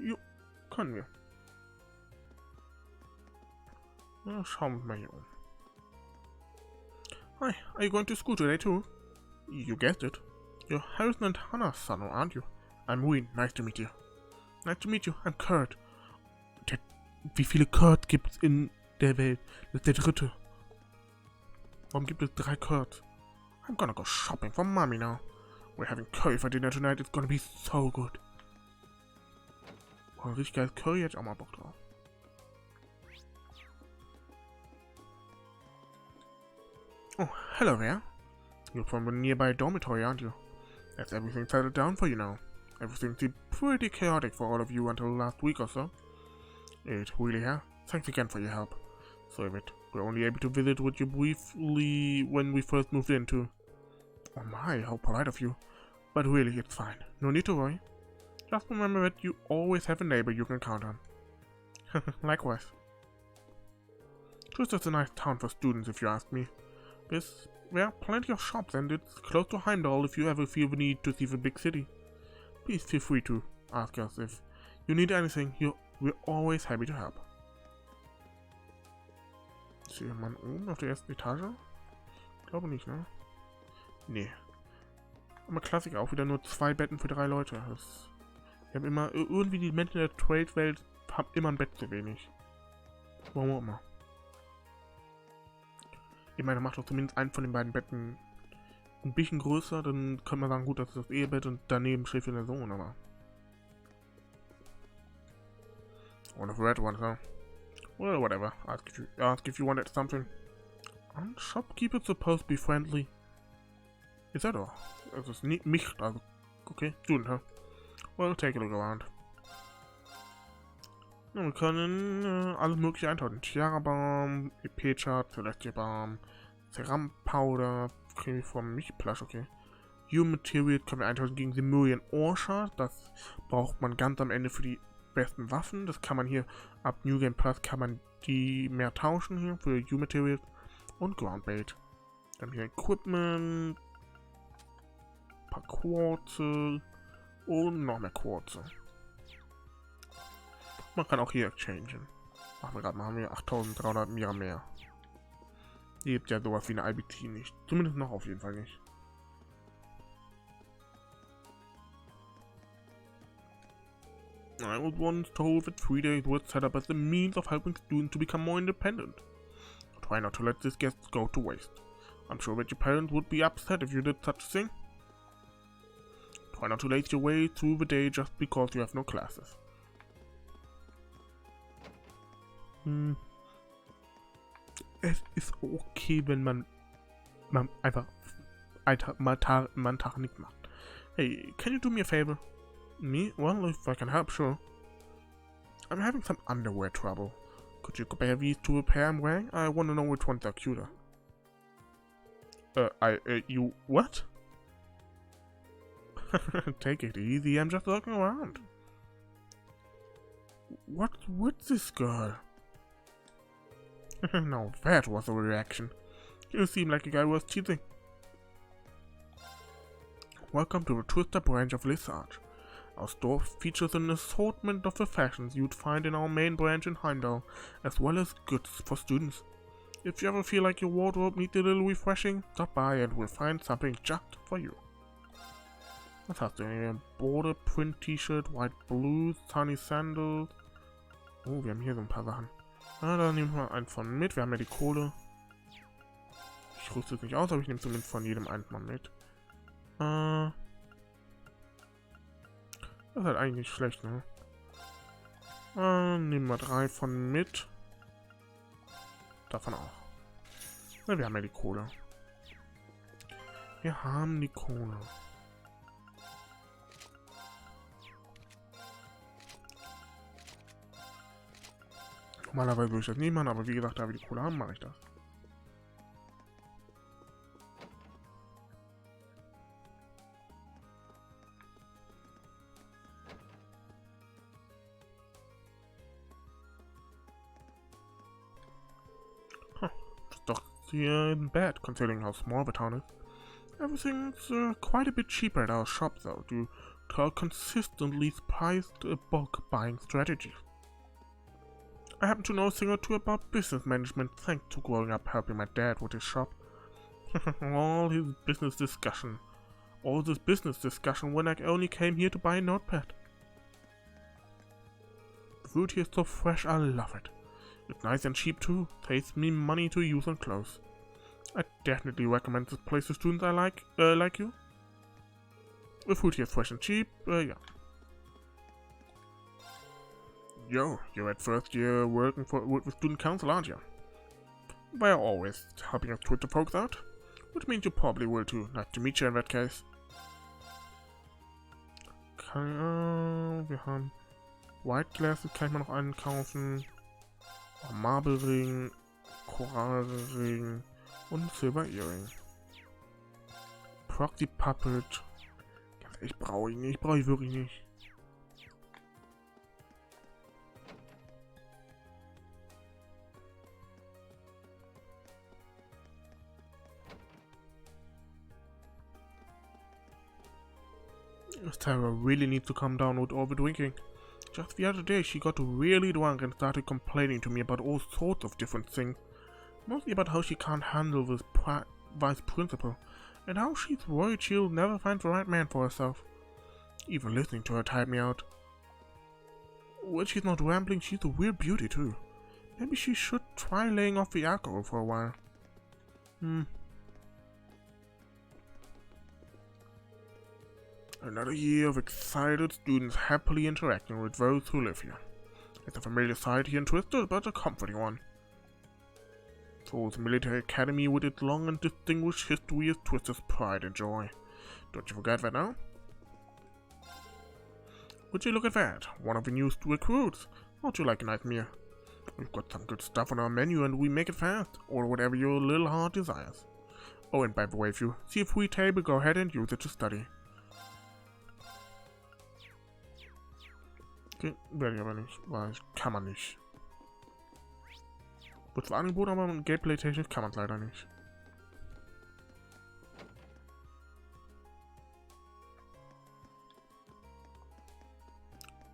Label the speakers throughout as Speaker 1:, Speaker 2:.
Speaker 1: Jo, können wir. Na, schauen wir mal hier um. Hi, are you going to school today too? You guessed it. You're Harrison and Hannah's son, aren't you? I'm Wayne, nice to meet you. Nice to meet you, I'm Kurt. Wie viele Kurt gibt's in der Welt? Das ist der dritte. Warum gibt es 3 Kurts? I'm gonna go shopping for mommy now. We're having curry for dinner tonight, it's gonna be so good. Oh, richtig geiles Curry, hätte ich auch mal Bock drauf. Oh, hello there. You're from a nearby dormitory, aren't you? Has everything settled down for you now? Everything seemed pretty chaotic for all of you until last week or so. It really has. Thanks again for your help. Sorry that we're only able to visit with you briefly when we first moved in too. Oh my, how polite of you. But really, it's fine. No need to worry. Just remember that you always have a neighbor you can count on. Likewise. Trista's a nice town for students, if you ask me. There are plenty of shops and it's close to Heimdall if you ever feel the need to see the big city. Please feel free to ask us if you need anything. We're always happy to help. Ist hier jemand oben auf der ersten Etage? Ich glaube nicht, ne? Nee. Aber Klassiker, auch wieder nur 2 Betten für 3 Leute. Wir haben immer, irgendwie die Menschen in der Trade-Welt haben immer ein Bett zu wenig. Warum auch immer. Ich meine, macht doch zumindest einen von den beiden Betten ein bisschen größer, dann könnte man sagen, gut, das ist das Ehebett und daneben schläft der Sohn, aber... One of the red ones, huh? Well, whatever. Ask if you wanted something. And shopkeeper's supposed to be friendly. Is that all? Es ist nicht mich, also... Okay, student, huh? Well, take a look around. Ja, wir können alles mögliche eintauschen. Tiara-Baum, EP-Chart, Celestia-Baum, Ceram-Powder, kriege ich vom Milchplush, okay. Human Material können wir eintauschen gegen Simurian Orchard. Das braucht man ganz am Ende für die besten Waffen. Das kann man hier, ab New Game Plus kann man die mehr tauschen hier für Human Materials und Ground Bait. Dann hier Equipment, ein paar Quarze und noch mehr Quarze. Man kann auch hier exchangen. Machen wir gerade mal, haben wir 8300 Mira mehr. Hier gibt ja sowas wie eine IBT nicht. Zumindest noch auf jeden Fall nicht. I was once told that 3 days were set up as a means of helping students to become more independent. Try not to let this guest go to waste. I'm sure that your parents would be upset if you did such a thing. Try not to laze your way through the day just because you have no classes. Es ist okay, wenn man einfach mal einen Tag nicht macht. Hey, can you do me a favor? Me? Well, if I can help, sure. I'm having some underwear trouble. Could you compare these to a pair I'm wearing? I want to know which ones are cuter. You what? Take it easy, I'm just looking around. What's with this girl? Now that was a reaction. You seem like a guy worth teasing. Welcome to the Trista branch of Lissage. Our store features an assortment of the fashions you'd find in our main branch in Heimdall, as well as goods for students. If you ever feel like your wardrobe needs a little refreshing, stop by and we'll find something just for you. Was hast du hier? Border Print T-Shirt, White Blues, Sunny Sandals. Oh, wir haben hier so ein paar Sachen. Na, da nehmen wir einen von mit. Wir haben ja die Kohle. Ich rüste es nicht aus, aber ich nehme zumindest von jedem einen mal mit. Das ist halt eigentlich nicht schlecht, ne? Nehmen wir 3 von mit. Davon auch. Na, wir haben ja die Kohle. Wir haben die Kohle. Normalerweise würde ich das nicht machen, aber wie gesagt, da wir die Kohle haben, mache ich das. Doch here isn't bad, considering how small the town is. Everything's quite a bit cheaper at our shop, though. Do called consistently spiced book buying strategies. I happen to know a thing or two about business management thanks to growing up helping my dad with his shop. All this business discussion when I only came here to buy a notepad. The food here is so fresh, I love it. It's nice and cheap too, saves me money to use on clothes. I definitely recommend this place to students I like you. The food here is fresh and cheap, yeah. Yo, you're at first year working with the student council, aren't you? They're always helping us Twitter folks out, which means you probably will too. Nice to meet you in that case. Wir haben White Glasses, kann ich mal noch einkaufen. Marble Ring, Korallring und Silver Earring. Proxy Puppet. Ganz ehrlich, brauche ich wirklich nicht. Tara really needs to calm down with all the drinking. Just the other day she got really drunk and started complaining to me about all sorts of different things. Mostly about how she can't handle this vice principal, and how she's worried she'll never find the right man for herself. Even listening to her tired me out. When she's not rambling, she's a real beauty too. Maybe she should try laying off the alcohol for a while. Another year of excited students happily interacting with those who live here. It's a familiar sight here in Trista, but a comforting one. Thors Military Academy with its long and distinguished history is Trista's pride and joy. Don't you forget that now? Would you look at that? One of the new recruits. How'd you like a nice meal? We've got some good stuff on our menu and we make it fast, or whatever your little heart desires. Oh, and by the way, if you see a free table, go ahead and use it to study. Okay, werde ich aber nicht, weil kann man nicht. Wird zwar angeboten, aber gameplay-technisch kann man es leider nicht.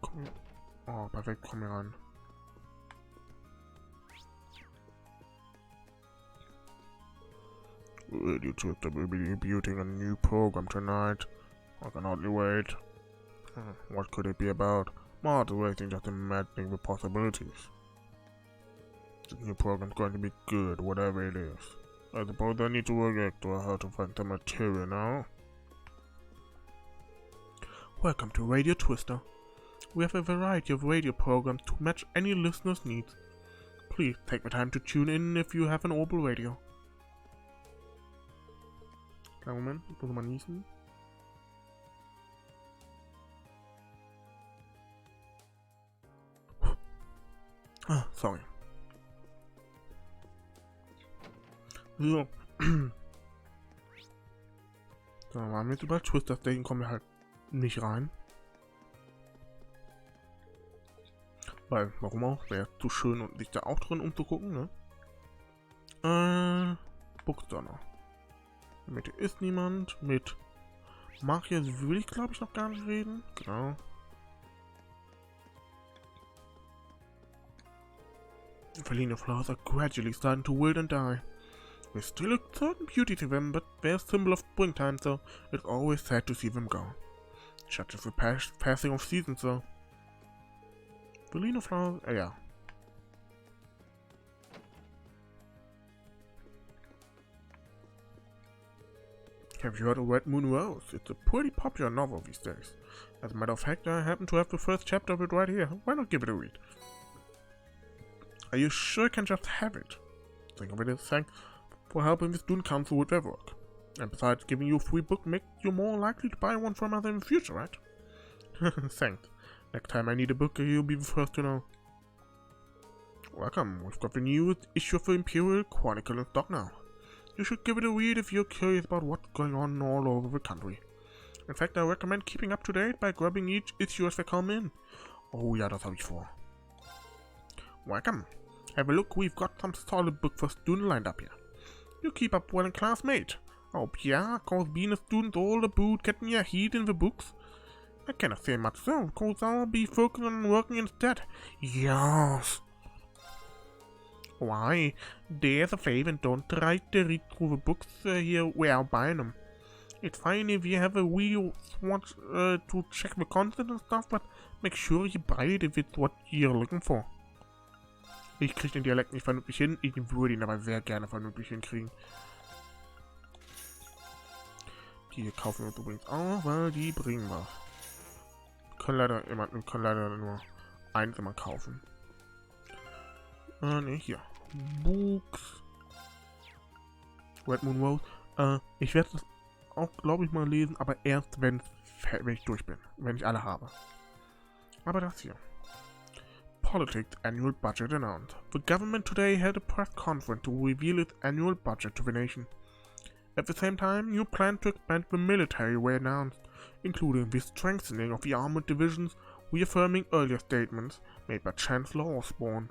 Speaker 1: Komm. Oh, perfekt, komm hier rein. Radio Trista will be debuting a new program tonight. I can hardly wait. What could it be about? Moderating, just imagining the possibilities. This new program's going to be good, whatever it is. I suppose I need to react to how to find the material now. Welcome to Radio Trista. We have a variety of radio programs to match any listener's needs. Please take the time to tune in if you have an Opel radio. Kleinen Moment, ich muss mal niesen. Ah, sorry. So. So, waren wir jetzt über Trista Station, kommen wir halt nicht rein. Weil, warum auch? Wäre zu schön, und sich da auch drin umzugucken, ne? Bookstore noch. In der Mitte ist niemand. Mit Marius will ich, glaube ich, noch gar nicht reden. Genau. Felina flowers are gradually starting to wilt and die. There's still a certain beauty to them, but they're a symbol of springtime, so it's always sad to see them go. Such as the passing of seasons, though. Felina flowers, yeah. Have you heard of Red Moon Rose? It's a pretty popular novel these days. As a matter of fact, I happen to have the first chapter of it right here. Why not give it a read? Are you sure I can just have it? Think of it as thanks for helping the student council with their work. And besides, giving you a free book makes you more likely to buy one from us in the future, right? Thanks. Next time I need a book, you'll be the first to know. Welcome, we've got the newest issue of the Imperial Chronicle in stock now. You should give it a read if you're curious about what's going on all over the country. In fact, I recommend keeping up to date by grabbing each issue as they come in. Oh ja, das habe ich vor. Welcome. Have a look, we've got some solid book for student lined up here. You keep up well in class, mate. Oh yeah, cause being a student all about getting your heat in the books. I cannot say much so, because I'll be focusing on working instead. Yes. Why? There's a favor and don't try to read through the books here without buying them. It's fine if you have a wheel swatch to check the content and stuff, but make sure you buy it if it's what you're looking for. Ich krieg den Dialekt nicht vernünftig hin, ich würde ihn aber sehr gerne vernünftig hinkriegen. Die kaufen wir uns übrigens auch, weil die bringen was. Wir können leider nur eins immer kaufen. Ne, hier. Books. Red Moon Rose. Ich werde das auch, glaube ich, mal lesen, aber erst, wenn ich durch bin. Wenn ich alle habe. Aber das hier. Politics Annual Budget announced. The government today held a press conference to reveal its annual budget to the nation. At the same time, new plans to expand the military were announced, including the strengthening of the armored divisions, reaffirming earlier statements made by Chancellor Osborne.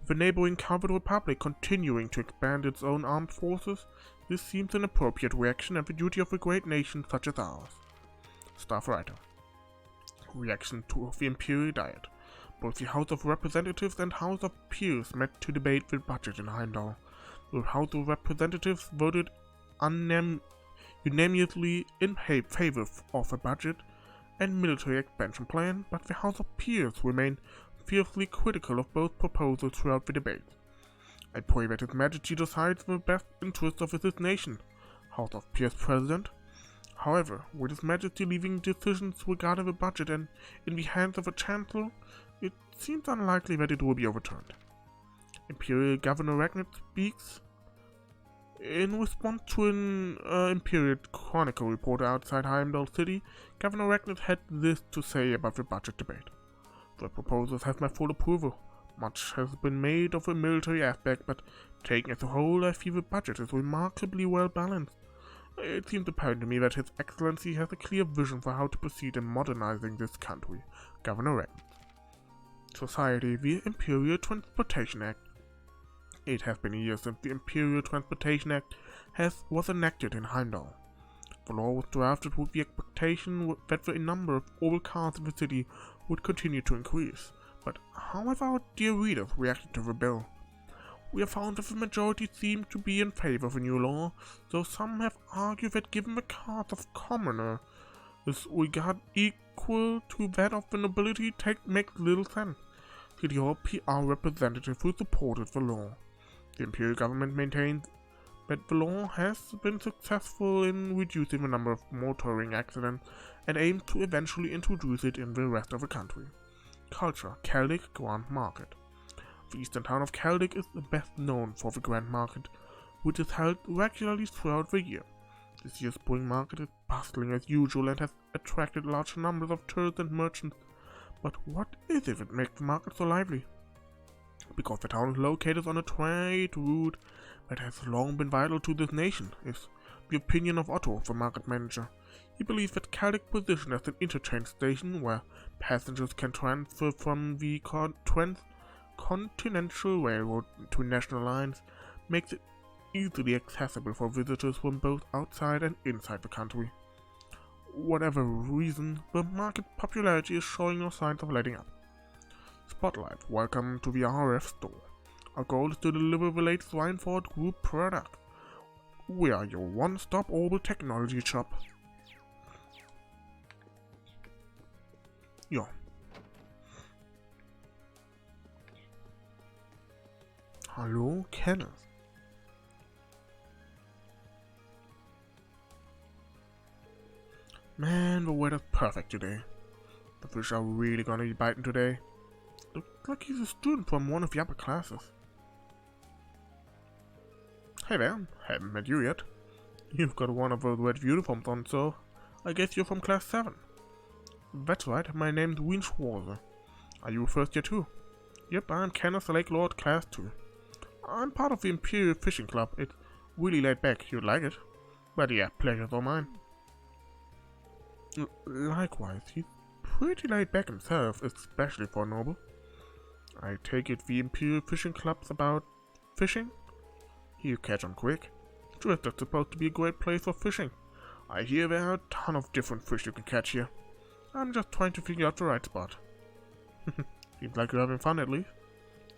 Speaker 1: The neighboring Covered Republic continuing to expand its own armed forces, this seems an appropriate reaction and the duty of a great nation such as ours. Staff Writer. Reaction to the Imperial Diet. Both the House of Representatives and House of Peers met to debate the budget in Heimdall. The House of Representatives voted unanimously in favor of a budget and military expansion plan, but the House of Peers remained fiercely critical of both proposals throughout the debate. I pray that His Majesty decides the best interests of his nation, House of Peers President. However, with His Majesty leaving decisions regarding the budget and in the hands of a Chancellor, it seems unlikely that it will be overturned. Imperial Governor Ragnar speaks. In response to an Imperial Chronicle reporter outside Heimdall City, Governor Ragnar had this to say about the budget debate. The proposals have my full approval. Much has been made of the military aspect, but taken as a whole, I feel the budget is remarkably well balanced. It seems apparent to me that His Excellency has a clear vision for how to proceed in modernizing this country. Governor Ragnar. Society, the Imperial Transportation Act. It has been years since the Imperial Transportation Act was enacted in Heimdall. The law was drafted with the expectation that the number of old cars in the city would continue to increase. But how have our dear readers reacted to the bill? We have found that the majority seem to be in favor of the new law, though some have argued that given the cars of commoner is regard equal to that of the nobility makes little sense. City Hall PR representative who supported the law. The Imperial government maintains that the law has been successful in reducing the number of motoring accidents and aims to eventually introduce it in the rest of the country. Culture, Celtic Grand Market. The eastern town of Celtic is the best known for the Grand Market, which is held regularly throughout the year. This year's spring market is bustling as usual and has attracted large numbers of tourists and merchants. But what is it that makes the market so lively? Because the town is located on a trade route that has long been vital to this nation, is the opinion of Otto, the market manager. He believes that Celtic's position as an interchange station where passengers can transfer from the Continental Railroad to national lines makes it easily accessible for visitors from both outside and inside the country. Whatever reason, the market popularity is showing no signs of letting up. Spotlight, welcome to the RF store. Our goal is to deliver the latest Reinford Group product. We are your one-stop orbital technology shop. Ja. Hallo, Kenneth. Man, the weather's perfect today. The fish are really gonna be biting today. Looks like he's a student from one of the upper classes. Hey there, haven't met you yet. You've got one of those red uniforms on, so I guess you're from class 7. That's right, my name's Wien Schwarze. Are you first year too? Yep, I'm Kenneth Lake Lord, class 2. I'm part of the Imperial Fishing Club. It's really laid back, you'd like it. But yeah, pleasure's all mine. Likewise, he's pretty laid back himself, especially for a noble. I take it the Imperial Fishing Club's about fishing? You catch 'em quick. Trista's supposed to be a great place for fishing. I hear there are a ton of different fish you can catch here. I'm just trying to figure out the right spot. Seems like you're having fun at least.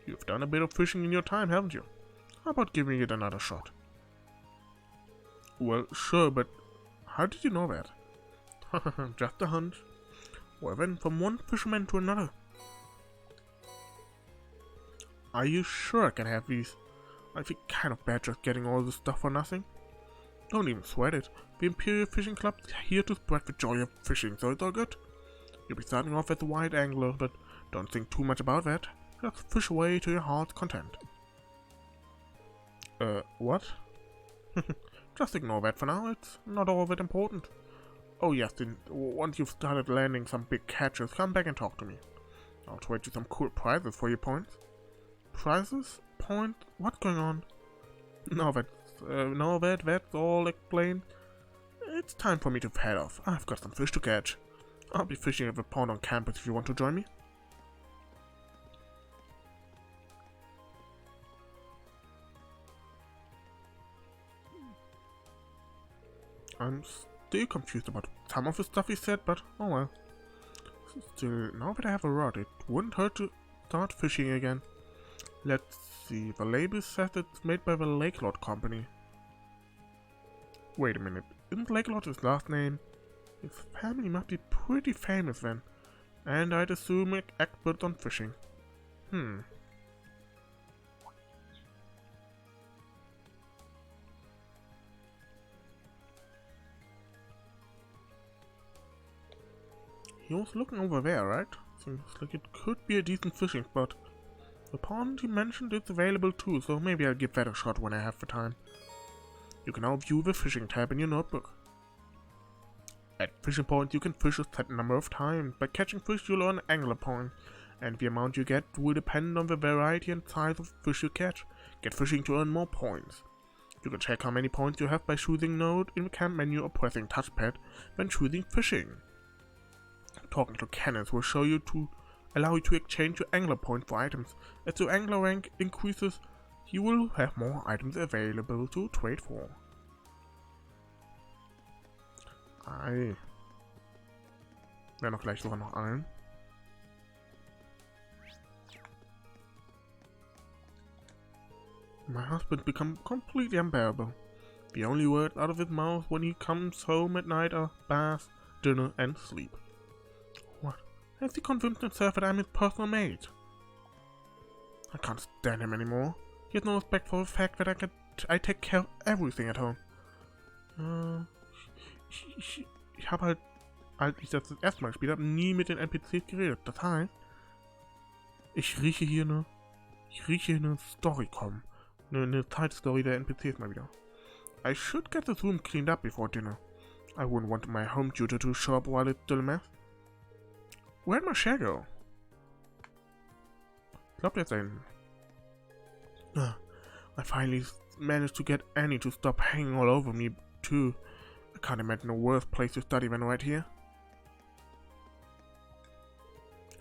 Speaker 1: You've done a bit of fishing in your time, haven't you? How about giving it another shot? Well, sure, but how did you know that? Just a hunch. Well then, from one fisherman to another. Are you sure I can have these? I feel kind of bad just getting all this stuff for nothing. Don't even sweat it. The Imperial Fishing Club is here to spread the joy of fishing, so it's all good. You'll be starting off as a wide angler, but don't think too much about that. Just fish away to your heart's content. What? Just ignore that for now, it's not all that important. Oh yes, then once you've started landing some big catches, come back and talk to me. I'll trade you some cool prizes for your points. Prizes? Points? What's going on? No, that's all explained. It's time for me to head off. I've got some fish to catch. I'll be fishing at the pond on campus if you want to join me. I'm still confused about some of the stuff he said, but oh well. Still, now that I have a rod, it wouldn't hurt to start fishing again. Let's see, the label says it's made by the Lake Lord Company. Wait a minute, isn't Lake Lord his last name? His family must be pretty famous then, and I'd assume experts on fishing. He was looking over there, right? Seems like it could be a decent fishing spot. The pond he mentioned is available too, so maybe I'll give that a shot when I have the time. You can now view the fishing tab in your notebook. At fishing points you can fish a set number of times. By catching fish you'll earn angler points, and the amount you get will depend on the variety and size of fish you catch. Get fishing to earn more points. You can check how many points you have by choosing Note in the camp menu or pressing touchpad when choosing fishing. Talking to cannons will allow you to exchange your angler point for items. As your angler rank increases, you will have more items available to trade for. Ei. Werden auch gleich sogar noch angeln. My husband become completely unbearable. The only words out of his mouth when he comes home at night are bath, dinner and sleep. What? Has he convinced himself that I'm his personal maid? I can't stand him anymore. He has no respect for the fact that I take care of everything at home. Ich habe halt, als ich das erste Mal gespielt habe, nie mit den NPCs geredet. Das heißt, ich rieche hier eine Story kommen. Eine Side-Story der NPCs mal wieder. I should get this room cleaned up before dinner. I wouldn't want my home tutor to show up while it's still a mess. Where'd my share go? Ich glaube, der ist da hinten. I finally managed to get Annie to stop hanging all over me, too. I can't imagine a worse place to study than right here.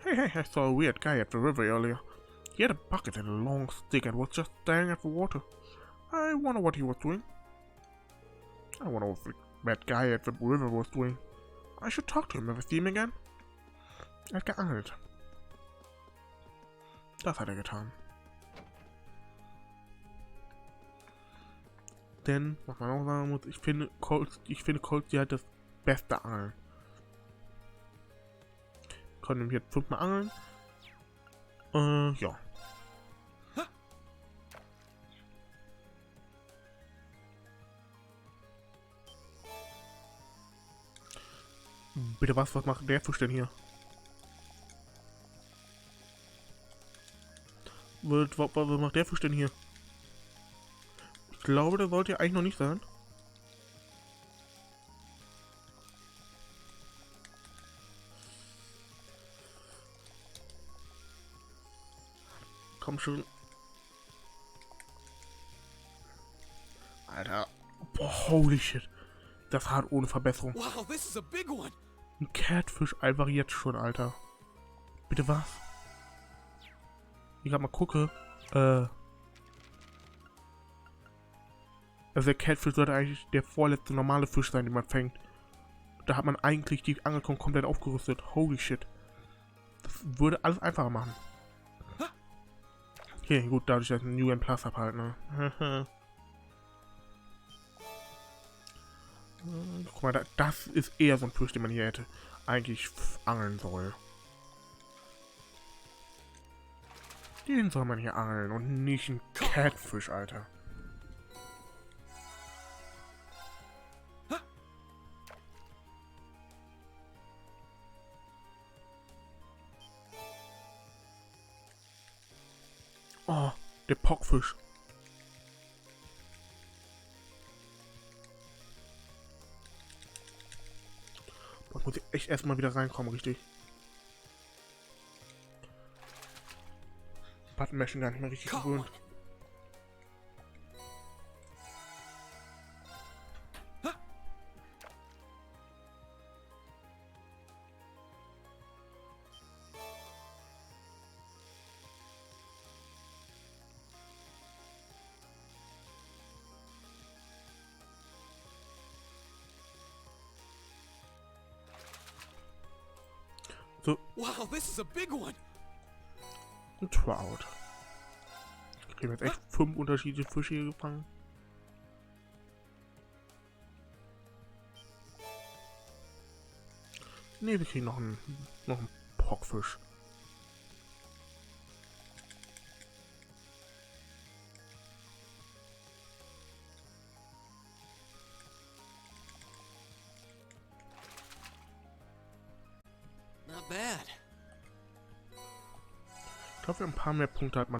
Speaker 1: Hey, I saw a weird guy at the river earlier. He had a bucket and a long stick and was just staring at the water. I wonder what he was doing. I wonder what that guy at the river was doing. I should talk to him if I see him again. Er hat geangelt. Das hat er getan. Denn, was man auch sagen muss, ich finde Cold Steel halt das beste Angeln. Wir können hier 5-mal angeln. Ja. Bitte was macht der Fisch denn hier? Was macht der Fisch denn hier? Ich glaube, der sollte ja eigentlich noch nicht sein. Komm schon. Alter. Boah, holy shit. Das hart ohne Verbesserung.
Speaker 2: Wow, this is a big one.
Speaker 1: Ein Catfish einfach jetzt schon, Alter. Bitte was? Ich gerade mal gucke. Also der Catfish sollte eigentlich der vorletzte normale Fisch sein, den man fängt. Da hat man eigentlich die Angel komplett aufgerüstet. Holy shit. Das würde alles einfacher machen. Okay, gut, dadurch, dass ich einen New Plus habe halt, ne? Guck mal, das ist eher so ein Fisch, den man hier hätte eigentlich angeln soll. Den soll man hier angeln und nicht ein Catfish, Alter. Oh, der Pockfisch. Boah, muss ich echt erstmal wieder reinkommen, richtig. Button-Mashing gar nicht mehr richtig gewöhnt. So.
Speaker 2: Wow, this is a big one.
Speaker 1: Ein Trout. Ich habe jetzt echt 5 unterschiedliche Fische hier gefangen. Ne, wir kriegen noch einen Pockfisch.
Speaker 2: Not bad.
Speaker 1: Ich glaube, ein paar mehr Punkte hat man